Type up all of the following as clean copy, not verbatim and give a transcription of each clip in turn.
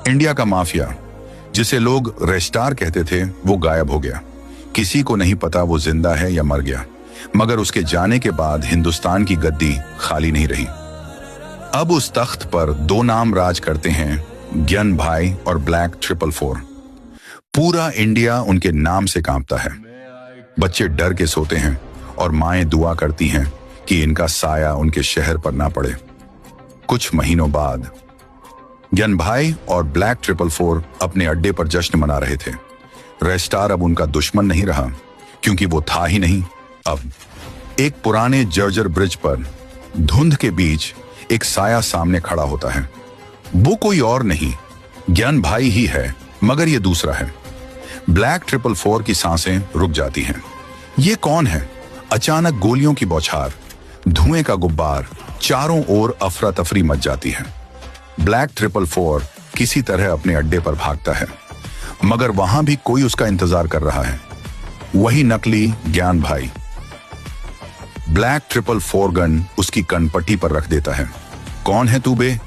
India का mafia, जिसे लोग रेस्टार कहते थे, वो गायब हो गया। किसी को नहीं पता वो जिंदा है या मर गया, मगर उसके जाने के बाद हिंदुस्तान की गद्दी खाली नहीं रही। अब उस तख्त पर दो नाम राज करते हैं, ग्यान भाई और ब्लैक 444। पूरा इंडिया उनके नाम से कांपता है। बच्चे डर के सोते हैं और माएं दुआ करती हैं कि इनका साया उनके शहर पर ना पड़े। कुछ महीनों बाद ग्यान भाई और ब्लैक 444 अपने अड्डे पर जश्न मना रहे थे। रेस्टार अब उनका दुश्मन नहीं रहा, क्योंकि वो था ही नहीं। अब एक पुराने जर्जर ब्रिज पर धुंध के बीच एक साया सामने खड़ा होता है। वो कोई और नहीं, ग्यान भाई ही है, मगर ये दूसरा है। ब्लैक 444 की सांसें रुक जाती हैं। ये कौन है? अचानक गोलियों की बौछार, धुएं का गुब्बार, चारों ओर अफरा तफरी मच जाती है। ब्लैक 444 किसी तरह अपने अड्डे पर भागता है, मगर वहां भी कोई उसका इंतजार कर रहा है। वही नकली ग्यान भाई। ब्लैक 444 गन उसकी कनपट्टी पर रख देता है। कौन है तू बे?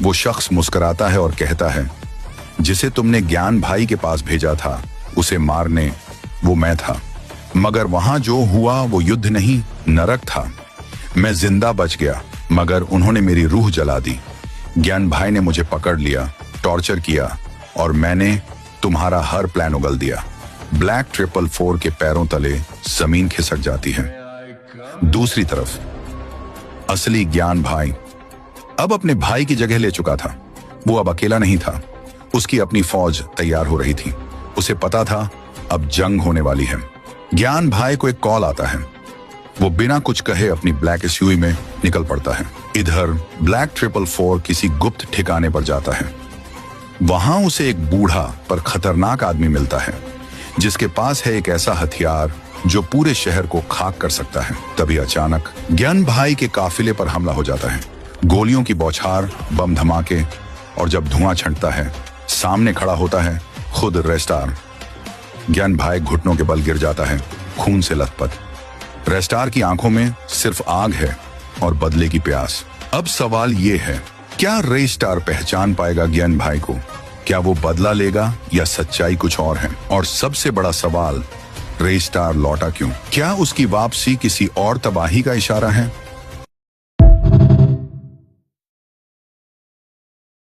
वो शख्स मुस्कुराता है और कहता है, जिसे तुमने ज्ञान भाई के पास भेजा था उसे मारने, वो मैं था। मगर वहां जो हुआ वो युद्ध नहीं, नरक था। मैं जिंदा बच गया, मगर उन्होंने मेरी रूह जला दी। ज्ञान भाई ने मुझे पकड़ लिया, टॉर्चर किया, और मैंने तुम्हारा हर प्लान उगल दिया। ब्लैक 444 के पैरों तले जमीन खिसक जाती है। दूसरी तरफ असली ज्ञान भाई अब अपने भाई की जगह ले चुका था। वो अब अकेला नहीं था, उसकी अपनी फौज तैयार हो रही थी। उसे पता था अब जंग होने वाली है। ज्ञान भाई को एक कॉल आता है। वो बिना कुछ कहे अपनी ब्लैक एसयूवी में निकल पड़ता है। इधर ब्लैक 444 किसी गुप्त ठिकाने पर जाता है। वहां उसे एक बूढ़ा पर खतरनाक आदमी मिलता है, जिसके पास है एक ऐसा हथियार जो पूरे शहर को खाक कर सकता है। तभी अचानक ज्ञान भाई के काफिले पर हमला हो जाता है। गोलियों की बौछार, बम धमाके, और जब धुआं छंटता है, सामने खड़ा होता है खुद रेस्टार। ज्ञान भाई घुटनों के बल गिर जाता है, खून से लथपथ। रेस्टार की आंखों में सिर्फ आग है और बदले की प्यास। अब सवाल ये है, क्या रेस्टार पहचान पाएगा ज्ञान भाई को? क्या वो बदला लेगा या सच्चाई कुछ और है? और सबसे बड़ा सवाल, रेस्टार लौटा क्यों? क्या उसकी वापसी किसी और तबाही का इशारा है?